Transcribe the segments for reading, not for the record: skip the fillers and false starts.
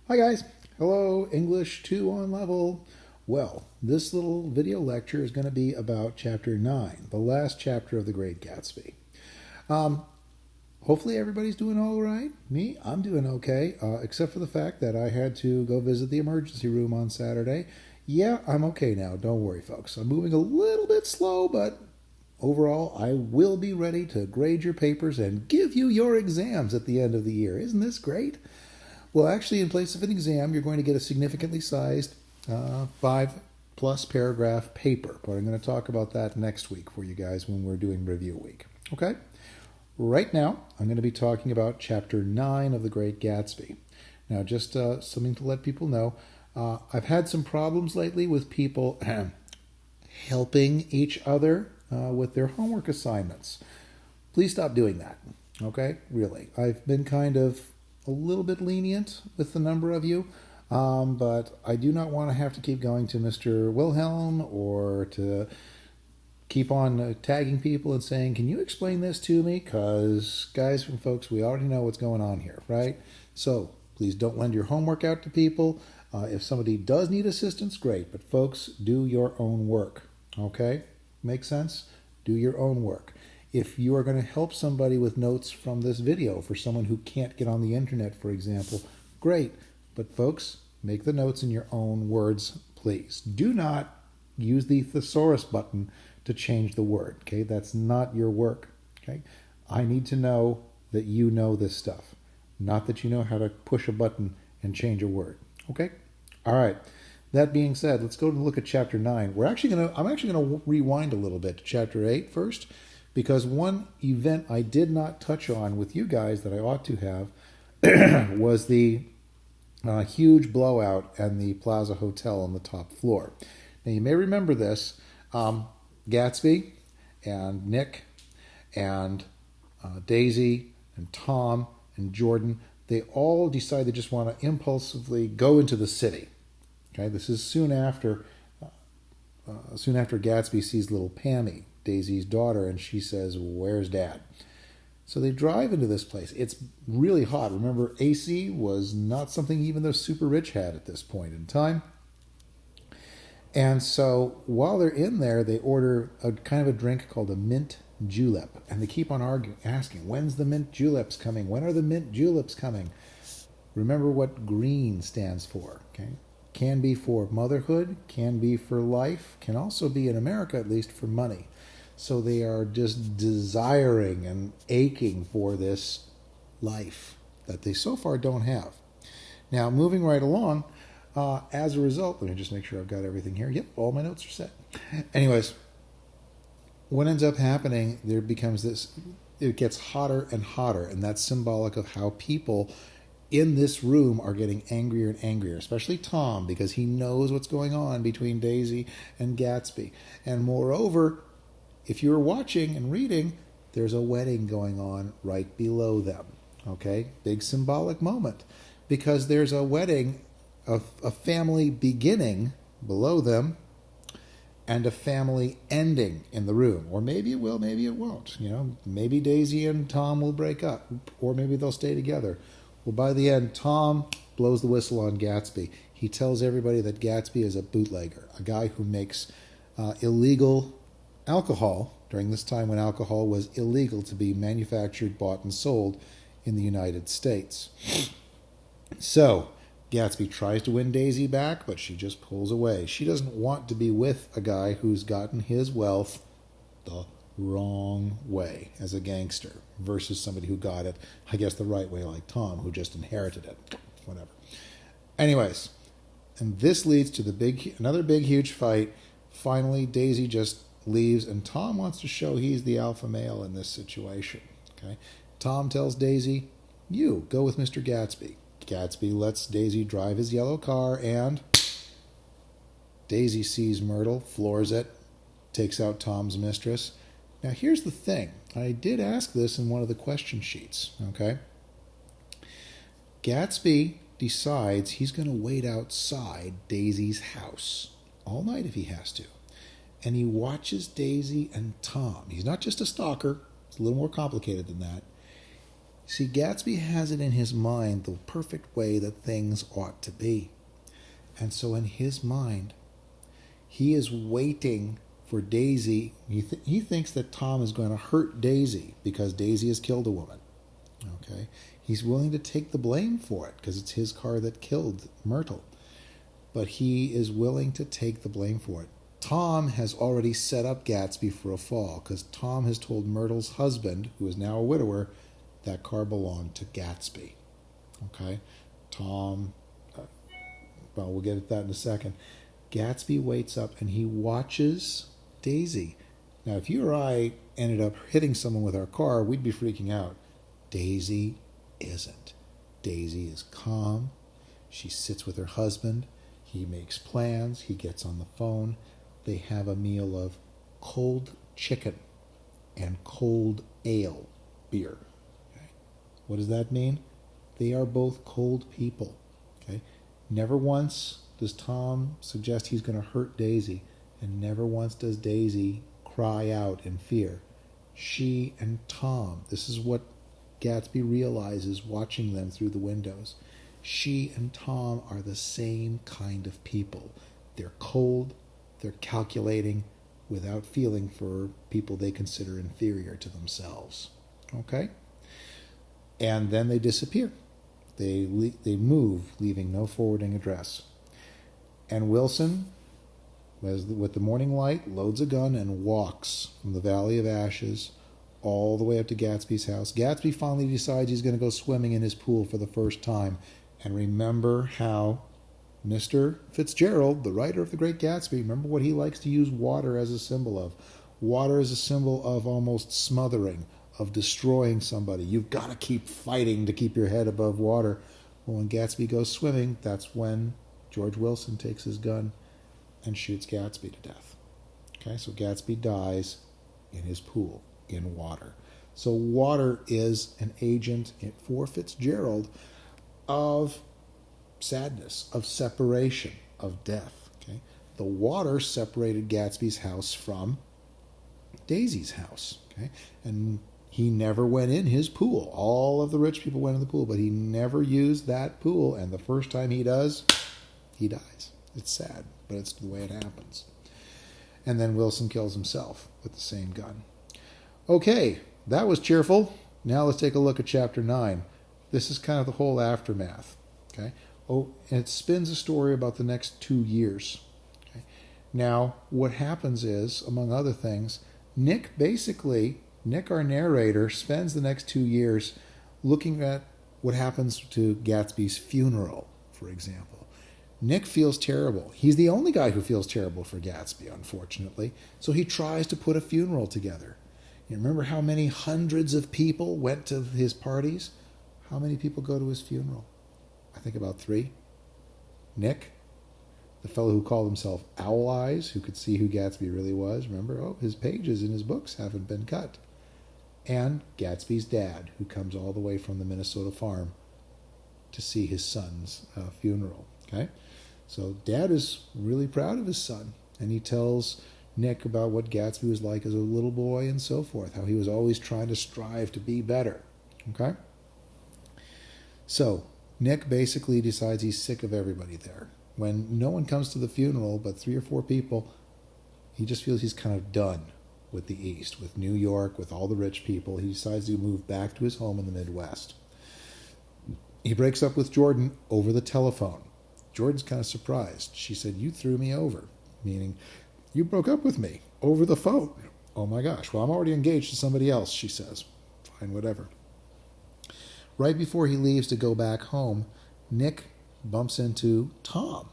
Hi guys, hello, English 2 on level. Well, this little video lecture is going to be about Chapter 9, the last chapter of The Great Gatsby. Um, Hopefully everybody's doing all right. Me, I'm doing okay, except for the fact that I had to go visit the emergency room on Saturday. Yeah, I'm okay now, don't worry folks. I'm moving a little bit slow, but overall I will be ready to grade your papers and give you your exams at the end of the year. Isn't this great? Well, actually, in place of an exam, you're going to get a significantly sized 5+ paragraph paper. But I'm going to talk about that next week for you guys when we're doing review week. Okay? Right now, I'm going to be talking about Chapter 9 of The Great Gatsby. Now, just something to let people know. I've had some problems lately with people helping each other with their homework assignments. Please stop doing that. Okay? Really. I've been kind of a little bit lenient with the number of you, but I do not want to have to keep going to Mr. Wilhelm or to keep on tagging people and saying, can you explain this to me? Because, guys and folks, we already know what's going on here, right? So please don't lend your homework out to people. If somebody does need assistance, great. But folks, do your own work, okay? Make sense? Do your own work. If you are going to help somebody with notes from this video, for someone who can't get on the internet, for example, great. But folks, make the notes in your own words, please. Do not use the thesaurus button to change the word, okay? That's not your work, okay? I need to know that you know this stuff, not that you know how to push a button and change a word, okay? All right. That being said, let's go to look at Chapter 9. I'm actually going to rewind a little bit to Chapter 8 first, because one event I did not touch on with you guys that I ought to have was the huge blowout at the Plaza Hotel on the top floor. Now, you may remember this. Gatsby and Nick and Daisy and Tom and Jordan, they all decide they just want to impulsively go into the city. Okay, this is soon after Gatsby sees little Pammy, Daisy's daughter, and she says, "Where's Dad?" So they drive into this place. It's really hot. Remember, AC was not something even the super rich had at this point in time. And so while they're in there, they order a kind of a drink called a mint julep. And they keep on asking, when's the mint juleps coming? When are the mint juleps coming? Remember what green stands for, okay? Can be for motherhood, can be for life, can also be, in America at least, for money. So they are just desiring and aching for this life that they so far don't have. Now, moving right along, as a result, let me just make sure I've got everything here. Yep, all my notes are set. Anyways, what ends up happening, there becomes this, it gets hotter and hotter, and that's symbolic of how people in this room are getting angrier and angrier, especially Tom, because he knows what's going on between Daisy and Gatsby. And moreover, if you're watching and reading, there's a wedding going on right below them. Okay? Big symbolic moment. Because there's a wedding, a family beginning below them, and a family ending in the room. Or maybe it will, maybe it won't. You know, maybe Daisy and Tom will break up, or maybe they'll stay together. Well, by the end, Tom blows the whistle on Gatsby. He tells everybody that Gatsby is a bootlegger, a guy who makes illegal alcohol during this time when alcohol was illegal to be manufactured, bought, and sold in the United States. So Gatsby tries to win Daisy back, but she just pulls away. She doesn't want to be with a guy who's gotten his wealth the wrong way as a gangster versus somebody who got it, I guess, the right way, like Tom, who just inherited it. Whatever. Anyways, and this leads to another big, huge fight. Finally, Daisy just leaves, and Tom wants to show he's the alpha male in this situation. Okay, Tom tells Daisy, "You go with Mr. Gatsby." Gatsby lets Daisy drive his yellow car, and Daisy sees Myrtle, floors it, takes out Tom's mistress. Now, here's the thing. I did ask this in one of the question sheets, okay? Gatsby decides he's going to wait outside Daisy's house all night if he has to. And he watches Daisy and Tom. He's not just a stalker. It's a little more complicated than that. See, Gatsby has it in his mind the perfect way that things ought to be. And so in his mind, he is waiting for Daisy. He thinks that Tom is going to hurt Daisy because Daisy has killed a woman. Okay? He's willing to take the blame for it because it's his car that killed Myrtle. But he is willing to take the blame for it. Tom has already set up Gatsby for a fall because Tom has told Myrtle's husband, who is now a widower, that car belonged to Gatsby. Okay? Tom, well, we'll get at that in a second. Gatsby waits up and he watches Daisy. Now, if you or I ended up hitting someone with our car, we'd be freaking out. Daisy isn't. Daisy is calm. She sits with her husband. He makes plans. He gets on the phone. They have a meal of cold chicken and cold ale, beer. Okay? What does that mean? They are both cold people. Okay? Never once does Tom suggest he's going to hurt Daisy, and never once does Daisy cry out in fear. She and Tom, this is what Gatsby realizes watching them through the windows. She and Tom are the same kind of people. They're cold, they're calculating, without feeling for people they consider inferior to themselves. Okay? And then they disappear. They move, leaving no forwarding address. And Wilson, with the morning light, loads a gun and walks from the Valley of Ashes all the way up to Gatsby's house. Gatsby finally decides he's going to go swimming in his pool for the first time. And remember how Mr. Fitzgerald, the writer of The Great Gatsby, remember what he likes to use water as a symbol of. Water is a symbol of almost smothering, of destroying somebody. You've got to keep fighting to keep your head above water. Well, when Gatsby goes swimming, that's when George Wilson takes his gun and shoots Gatsby to death. Okay, so Gatsby dies in his pool, in water. So water is an agent for Fitzgerald of sadness, of separation, of death. Okay, the water separated Gatsby's house from Daisy's house. Okay, and he never went in his pool. All of the rich people went in the pool, but he never used that pool. And the first time he does, he dies. It's sad, but it's the way it happens. And then Wilson kills himself with the same gun. Okay, that was cheerful. Now let's take a look at Chapter 9. This is kind of the whole aftermath. Okay. Oh, and it spins a story about the next 2 years. Okay. Now, what happens is, among other things, Nick, our narrator, spends the next 2 years looking at what happens to Gatsby's funeral, for example. Nick feels terrible. He's the only guy who feels terrible for Gatsby, unfortunately. So he tries to put a funeral together. You remember how many hundreds of people went to his parties? How many people go to his funeral? I think about 3. Nick, the fellow who called himself Owl Eyes, who could see who Gatsby really was. Remember, his pages in his books haven't been cut. And Gatsby's dad, who comes all the way from the Minnesota farm to see his son's funeral. Okay, so Dad is really proud of his son, and he tells Nick about what Gatsby was like as a little boy and so forth, how he was always trying to strive to be better. Okay, so Nick basically decides he's sick of everybody there. When no one comes to the funeral but 3 or 4 people, he just feels he's kind of done with the East, with New York, with all the rich people. He decides to move back to his home in the Midwest. He breaks up with Jordan over the telephone. Jordan's kind of surprised. She said, "You threw me over," meaning, you broke up with me over the phone. Oh my gosh, well, I'm already engaged to somebody else, she says. Fine, whatever. Right before he leaves to go back home, Nick bumps into Tom,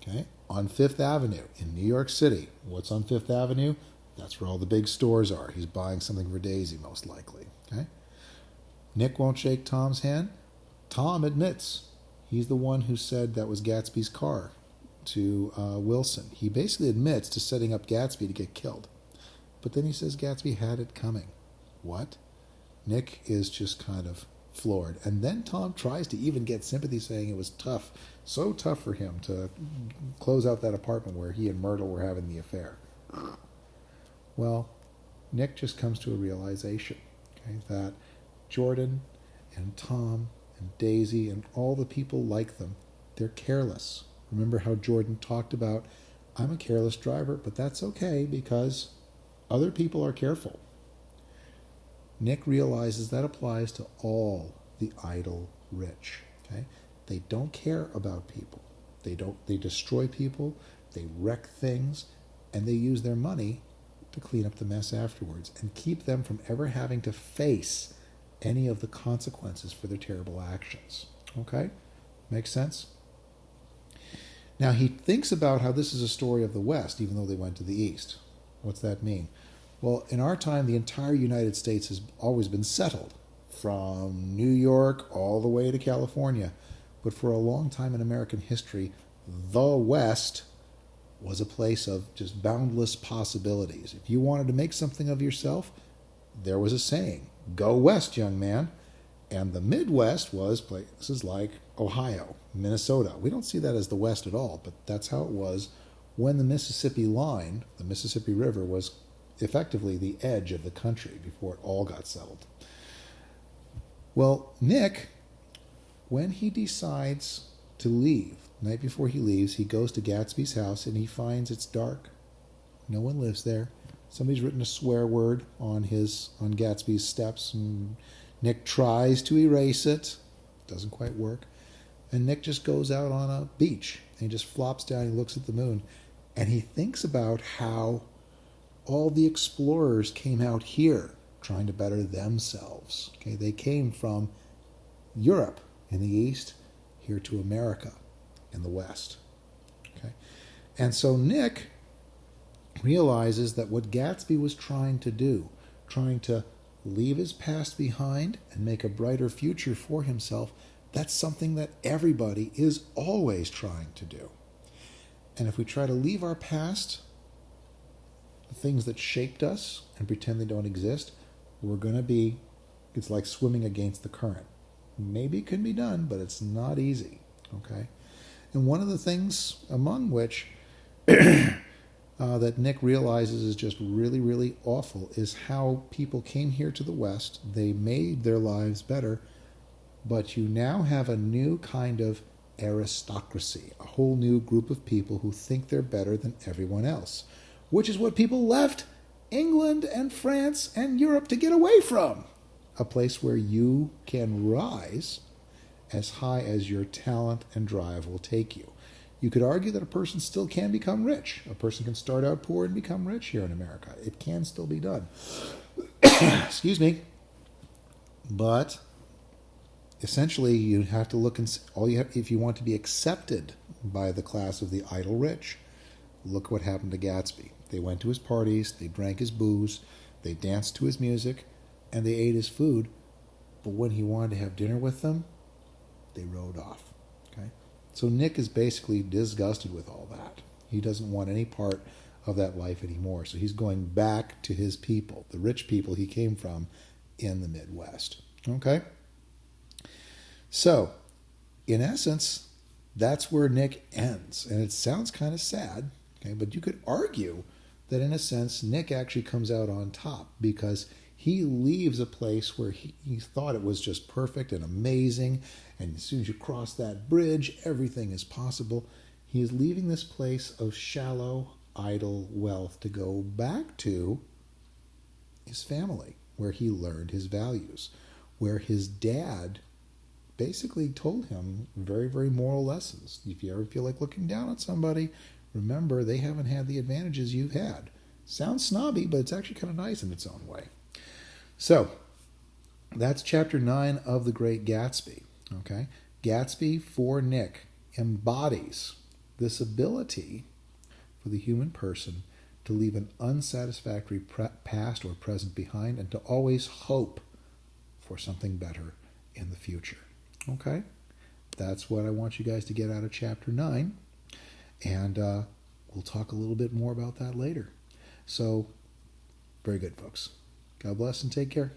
okay, on 5th Avenue in New York City. What's on 5th Avenue? That's where all the big stores are. He's buying something for Daisy, most likely. Okay. Nick won't shake Tom's hand. Tom admits he's the one who said that was Gatsby's car to Wilson. He basically admits to setting up Gatsby to get killed. But then he says Gatsby had it coming. What? Nick is just kind of floored. And then Tom tries to even get sympathy, saying it was tough, so tough for him to close out that apartment where he and Myrtle were having the affair. Well, Nick just comes to a realization, okay, that Jordan and Tom and Daisy and all the people like them, they're careless. Remember how Jordan talked about, I'm a careless driver, but that's okay because other people are careful. Nick realizes that applies to all the idle rich. Okay? They don't care about people. They destroy people, they wreck things, and they use their money to clean up the mess afterwards and keep them from ever having to face any of the consequences for their terrible actions. Okay? Makes sense? Now he thinks about how this is a story of the West, even though they went to the East. What's that mean? Well, in our time, the entire United States has always been settled, from New York all the way to California. But for a long time in American history, the West was a place of just boundless possibilities. If you wanted to make something of yourself, there was a saying, go west, young man. And the Midwest was places like Ohio, Minnesota. We don't see that as the West at all, but that's how it was when the Mississippi line, the Mississippi River, was effectively the edge of the country before it all got settled. Well, Nick, when he decides to leave, the night before he leaves, he goes to Gatsby's house and he finds it's dark. No one lives there. Somebody's written a swear word on Gatsby's steps, and Nick tries to erase it. Doesn't quite work. And Nick just goes out on a beach and he just flops down and looks at the moon. And he thinks about how all the explorers came out here trying to better themselves. Okay, they came from Europe in the East here to America in the West. Okay, and so Nick realizes that what Gatsby was trying to do, trying to leave his past behind and make a brighter future for himself, that's something that everybody is always trying to do. And if we try to leave our past, the things that shaped us, and pretend they don't exist, we're going to be, it's like swimming against the current. Maybe it can be done, but it's not easy. Okay? And one of the things among which that Nick realizes is just really, really awful is how people came here to the West. They made their lives better, but you now have a new kind of aristocracy, a whole new group of people who think they're better than everyone else, which is what people left England and France and Europe to get away from. A place where you can rise as high as your talent and drive will take you. You could argue that a person still can become rich. A person can start out poor and become rich here in America. It can still be done. Excuse me. But essentially, you have to look and if you want to be accepted by the class of the idle rich, look what happened to Gatsby. They went to his parties, they drank his booze, they danced to his music, and they ate his food. But when he wanted to have dinner with them, they rode off. Okay? So Nick is basically disgusted with all that. He doesn't want any part of that life anymore. So he's going back to his people, the rich people he came from in the Midwest. Okay? So, in essence, that's where Nick ends. And it sounds kind of sad, okay? But you could argue that in a sense, Nick actually comes out on top because he leaves a place where he thought it was just perfect and amazing. And as soon as you cross that bridge, everything is possible. He is leaving this place of shallow, idle wealth to go back to his family, where he learned his values, where his dad basically told him very, very moral lessons. If you ever feel like looking down on somebody, remember they haven't had the advantages you've had. Sounds snobby, but it's actually kind of nice in its own way. So, that's chapter 9 of The Great Gatsby. Okay? Gatsby for Nick embodies this ability for the human person to leave an unsatisfactory past or present behind and to always hope for something better in the future. Okay? That's what I want you guys to get out of chapter 9. And we'll talk a little bit more about that later. So, very good, folks. God bless and take care.